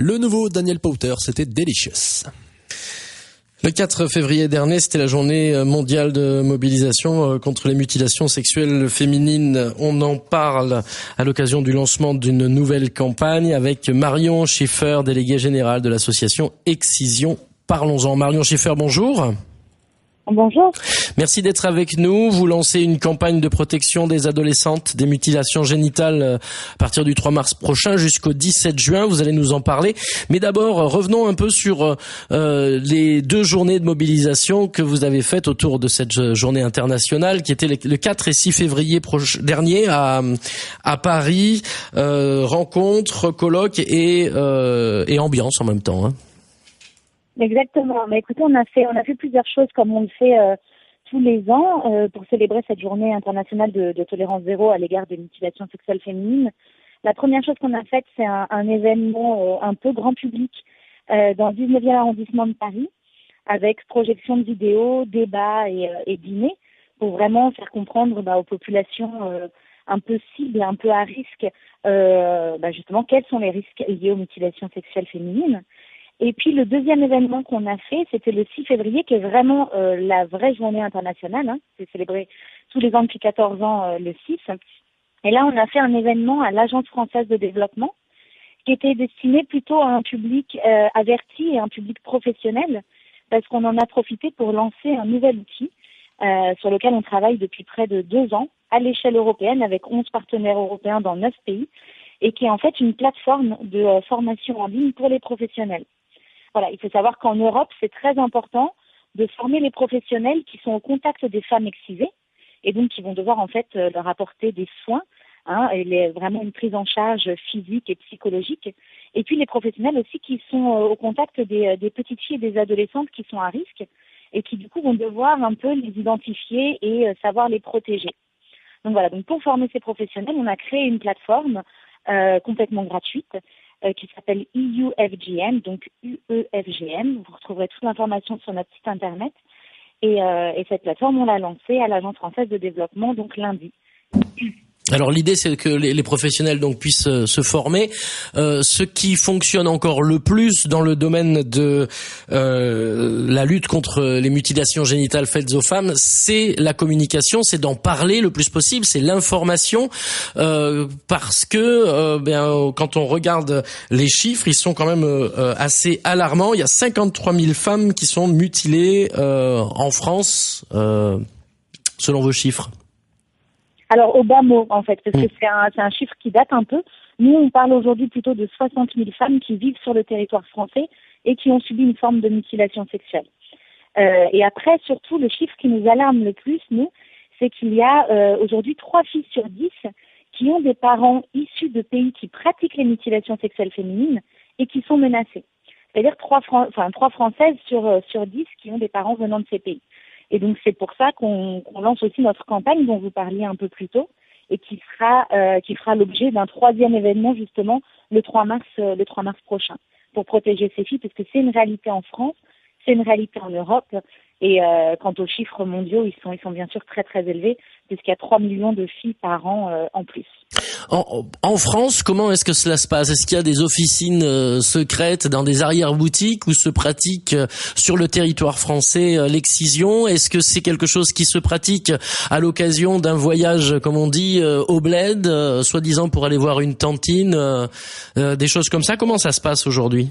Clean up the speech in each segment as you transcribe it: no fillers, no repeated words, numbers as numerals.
Le nouveau Daniel Powter, c'était Delicious. Le 4 février dernier, c'était la journée mondiale de mobilisation contre les mutilations sexuelles féminines. On en parle à l'occasion du lancement d'une nouvelle campagne avec Marion Schiffer, déléguée générale de l'association Excision. Parlons-en. Marion Schiffer, bonjour. Bonjour. Merci d'être avec nous. Vous lancez une campagne de protection des adolescentes des mutilations génitales à partir du 3 mars prochain jusqu'au 17 juin. Vous allez nous en parler. Mais d'abord, revenons un peu sur les 2 journées de mobilisation que vous avez faites autour de cette journée internationale qui était le 4 et 6 février dernier à Paris. Rencontres, colloques et ambiance en même temps, hein. Exactement. Mais écoutez, on a fait plusieurs choses comme on le fait tous les ans pour célébrer cette journée internationale de tolérance zéro à l'égard des mutilations sexuelles féminines. La première chose qu'on a faite, c'est un événement un peu grand public dans le 19e arrondissement de Paris, avec projection de vidéos, débats et dîners, pour vraiment faire comprendre aux populations un peu cibles, un peu à risque, justement, quels sont les risques liés aux mutilations sexuelles féminines. Et puis le deuxième événement qu'on a fait, c'était le 6 février, qui est vraiment la vraie journée internationale. Hein. C'est célébré tous les ans depuis 14 ans le 6. Et là, on a fait un événement à l'Agence française de développement qui était destiné plutôt à un public averti et un public professionnel, parce qu'on en a profité pour lancer un nouvel outil sur lequel on travaille depuis près de 2 ans à l'échelle européenne avec 11 partenaires européens dans 9 pays et qui est en fait une plateforme de formation en ligne pour les professionnels. Voilà, il faut savoir qu'en Europe, c'est très important de former les professionnels qui sont au contact des femmes excisées et donc qui vont devoir en fait leur apporter des soins, et vraiment une prise en charge physique et psychologique. Et puis les professionnels aussi qui sont au contact des petites filles et des adolescentes qui sont à risque et qui du coup vont devoir un peu les identifier et savoir les protéger. Donc voilà, donc pour former ces professionnels, on a créé une plateforme complètement gratuite qui s'appelle EUFGM, donc UEFGM. Vous retrouverez toute l'information sur notre site internet. Et cette plateforme, on l'a lancée à l'Agence française de développement, donc lundi. Alors l'idée, c'est que les professionnels donc puissent se former. Ce qui fonctionne encore le plus dans le domaine de la lutte contre les mutilations génitales faites aux femmes, c'est la communication, c'est d'en parler le plus possible, c'est l'information, parce que quand on regarde les chiffres, ils sont quand même assez alarmants. Il y a 53 000 femmes qui sont mutilées en France, selon vos chiffres. Alors, au bas mot, en fait, parce que c'est un chiffre qui date un peu. Nous, on parle aujourd'hui plutôt de 60 000 femmes qui vivent sur le territoire français et qui ont subi une forme de mutilation sexuelle. Et après, surtout, le chiffre qui nous alarme le plus, nous, c'est qu'il y a aujourd'hui 3 filles sur 10 qui ont des parents issus de pays qui pratiquent les mutilations sexuelles féminines et qui sont menacées. C'est-à-dire 3 Françaises sur 10 qui ont des parents venant de ces pays. Et donc c'est pour ça qu'on lance aussi notre campagne dont vous parliez un peu plus tôt et qui fera l'objet d'un 3e événement justement le 3 mars prochain pour protéger ces filles parce que c'est une réalité en France, c'est une réalité en Europe et quant aux chiffres mondiaux ils sont bien sûr très très élevés puisqu'il y a 3 millions de filles par an en plus. En France, comment est-ce que cela se passe? Est-ce qu'il y a des officines secrètes dans des arrière-boutiques où se pratique sur le territoire français l'excision? Est-ce que c'est quelque chose qui se pratique à l'occasion d'un voyage, comme on dit, au bled, soi-disant pour aller voir une tantine, des choses comme ça? Comment ça se passe aujourd'hui?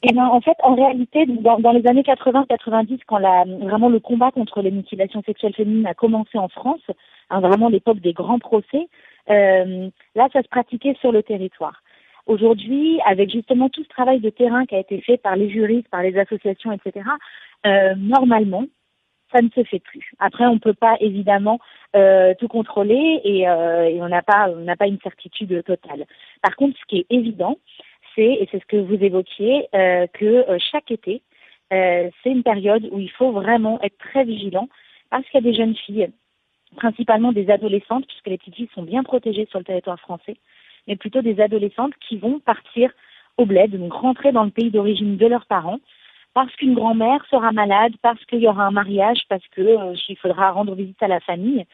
Eh bien, en fait, en réalité, dans les années 80-90, quand vraiment le combat contre les mutilations sexuelles féminines a commencé en France, vraiment l'époque des grands procès, là, ça se pratiquait sur le territoire. Aujourd'hui, avec justement tout ce travail de terrain qui a été fait par les juristes, par les associations, etc., normalement, ça ne se fait plus. Après, on ne peut pas évidemment tout contrôler et on n'a pas une certitude totale. Par contre, ce qui est évident, et c'est ce que vous évoquiez, que chaque été, c'est une période où il faut vraiment être très vigilant parce qu'il y a des jeunes filles, principalement des adolescentes, puisque les petites filles sont bien protégées sur le territoire français, mais plutôt des adolescentes qui vont partir au bled, donc rentrer dans le pays d'origine de leurs parents, parce qu'une grand-mère sera malade, parce qu'il y aura un mariage, parce qu'il faudra rendre visite à la famille,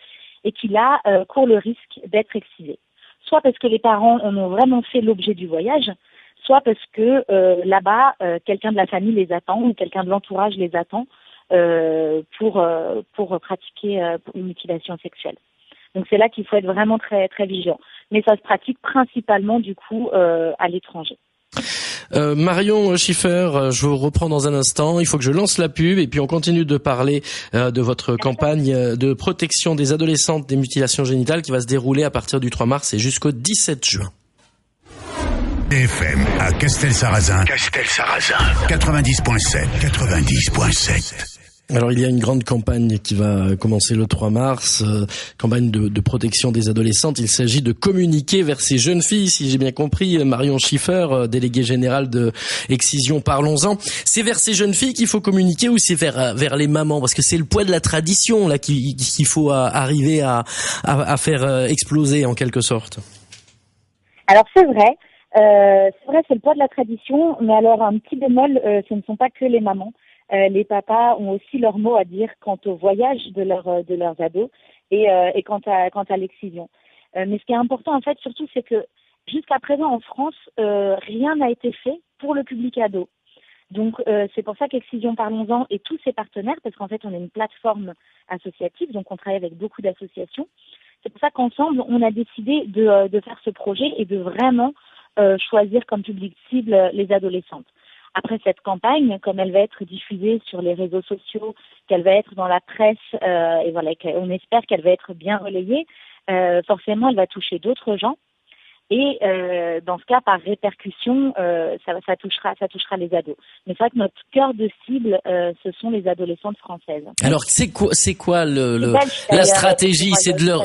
et qui là court le risque d'être excisées. Soit parce que les parents en ont vraiment fait l'objet du voyage, soit parce que là-bas, quelqu'un de la famille les attend ou quelqu'un de l'entourage les attend pour pratiquer une mutilation sexuelle. Donc c'est là qu'il faut être vraiment très très vigilant. Mais ça se pratique principalement du coup à l'étranger. Marion Schiffer, je vous reprends dans un instant. Il faut que je lance la pub et puis on continue de parler de votre campagne de protection des adolescentes des mutilations génitales qui va se dérouler à partir du 3 mars et jusqu'au 17 juin. FM à Castelsarrasin. 90.7. Alors il y a une grande campagne qui va commencer le 3 mars, campagne de protection des adolescentes. Il s'agit de communiquer vers ces jeunes filles, si j'ai bien compris, Marion Schiffer, déléguée générale de Excision Parlons-en. C'est vers ces jeunes filles qu'il faut communiquer ou c'est vers les mamans? Parce que c'est le poids de la tradition là qu'il faut arriver à faire exploser en quelque sorte. Alors c'est vrai, c'est le poids de la tradition, mais alors un petit bémol, ce ne sont pas que les mamans. Les papas ont aussi leur mot à dire quant au voyage de leurs ados et quant à l'excision. Mais ce qui est important en fait surtout, c'est que jusqu'à présent en France, rien n'a été fait pour le public ado. Donc c'est pour ça qu'Excision Parlons-en et tous ses partenaires, parce qu'en fait on est une plateforme associative, donc on travaille avec beaucoup d'associations. C'est pour ça qu'ensemble on a décidé de faire ce projet et de vraiment choisir comme public cible les adolescentes. Après cette campagne, comme elle va être diffusée sur les réseaux sociaux, qu'elle va être dans la presse, et voilà, on espère qu'elle va être bien relayée, forcément elle va toucher d'autres gens. Et dans ce cas, par répercussion, ça touchera les ados. Mais c'est vrai que notre cœur de cible, ce sont les adolescentes françaises. Alors c'est quoi la stratégie? C'est de leur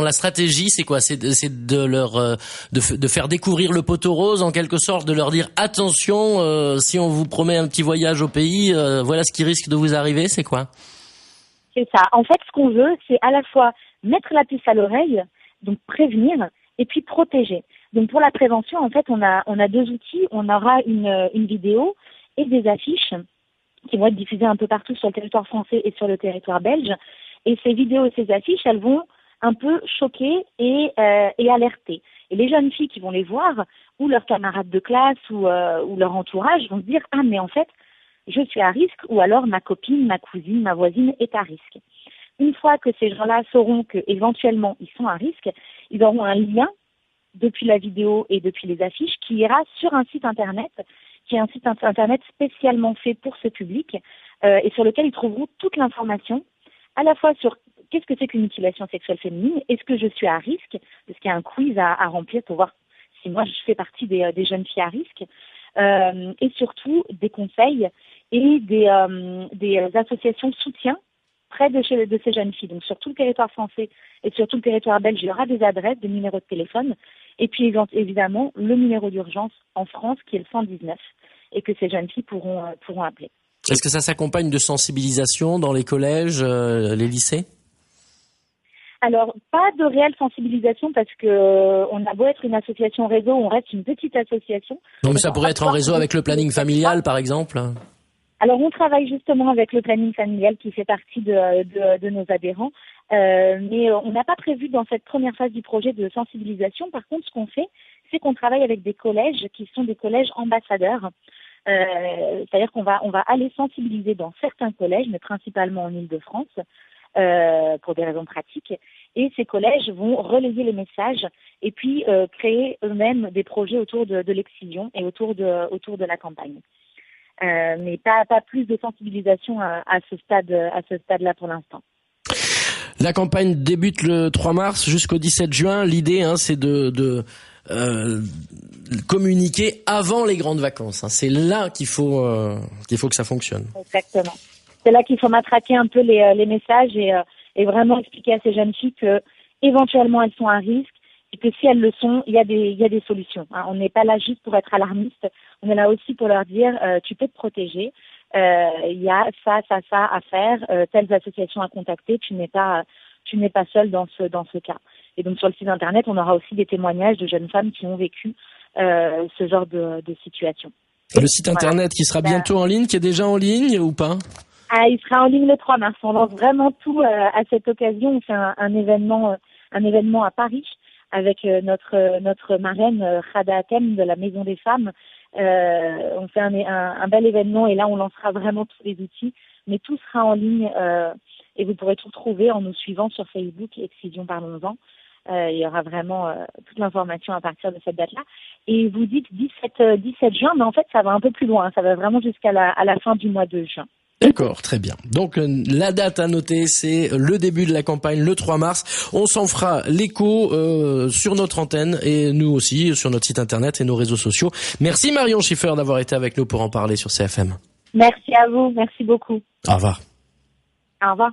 la stratégie, c'est quoi? C'est de leur de faire découvrir le poteau rose en quelque sorte, de leur dire attention, si on vous promet un petit voyage au pays, voilà ce qui risque de vous arriver, c'est quoi? C'est ça. En fait, ce qu'on veut, c'est à la fois mettre la puce à l'oreille, donc prévenir, et puis protéger. Donc pour la prévention, en fait, on a deux outils. On aura une vidéo et des affiches qui vont être diffusées un peu partout sur le territoire français et sur le territoire belge. Et ces vidéos et ces affiches, elles vont un peu choquer et alerter. Et les jeunes filles qui vont les voir, ou leurs camarades de classe, ou leur entourage, vont se dire « Ah, mais en fait, je suis à risque », ou alors « Ma copine, ma cousine, ma voisine est à risque ». Une fois que ces gens-là sauront qu'éventuellement ils sont à risque, ils auront un lien depuis la vidéo et depuis les affiches qui ira sur un site internet, qui est un site internet spécialement fait pour ce public et sur lequel ils trouveront toute l'information, à la fois sur qu'est-ce que c'est qu'une mutilation sexuelle féminine, est-ce que je suis à risque, parce qu'il y a un quiz à remplir pour voir si moi je fais partie des jeunes filles à risque, et surtout des conseils et des associations de soutien près de ces jeunes filles. Donc sur tout le territoire français et sur tout le territoire belge, il y aura des adresses, des numéros de téléphone et puis évidemment le numéro d'urgence en France qui est le 119 et que ces jeunes filles pourront appeler. Est-ce que ça s'accompagne de sensibilisation dans les collèges, les lycées? Alors, pas de réelle sensibilisation parce que on a beau être une association réseau, on reste une petite association. Non, mais ça pourrait être en réseau avec le planning familial, par exemple. Alors, on travaille justement avec le planning familial qui fait partie de nos adhérents, mais on n'a pas prévu dans cette première phase du projet de sensibilisation. Par contre, ce qu'on fait, c'est qu'on travaille avec des collèges qui sont des collèges ambassadeurs. C'est-à-dire qu'on va aller sensibiliser dans certains collèges, mais principalement en Île-de-France, pour des raisons pratiques. Et ces collèges vont relayer les messages et puis créer eux-mêmes des projets autour de l'excision et autour de la campagne. Mais pas plus de sensibilisation à ce stade-là pour l'instant. La campagne débute le 3 mars jusqu'au 17 juin. L'idée, c'est de communiquer avant les grandes vacances. C'est là qu'il faut que ça fonctionne. Exactement. C'est là qu'il faut matraquer un peu les messages et vraiment expliquer à ces jeunes filles que éventuellement elles sont à risque et que si elles le sont, il y a des solutions. On n'est pas là juste pour être alarmiste. On est là aussi pour leur dire tu peux te protéger. Il y a ça à faire. Telles associations à contacter. Tu n'es pas seul dans ce cas. Et donc sur le site internet, on aura aussi des témoignages de jeunes femmes qui ont vécu ce genre de situation. Le site internet qui sera bientôt en ligne, qui est déjà en ligne ou pas? Il sera en ligne le 3 mars. On lance vraiment tout à cette occasion. On fait un événement à Paris avec notre marraine Khada Hatem de la Maison des Femmes. On fait un bel événement et là on lancera vraiment tous les outils, mais tout sera en ligne et vous pourrez tout trouver en nous suivant sur Facebook Excision Parlons-en. Il y aura vraiment toute l'information à partir de cette date-là. Et vous dites 17 juin, mais en fait ça va un peu plus loin, ça va vraiment jusqu'à la fin du mois de juin. D'accord, très bien. Donc la date à noter, c'est le début de la campagne, le 3 mars. On s'en fera l'écho sur notre antenne et nous aussi sur notre site internet et nos réseaux sociaux. Merci Marion Schiffer d'avoir été avec nous pour en parler sur CFM. Merci à vous, merci beaucoup. Au revoir. Au revoir.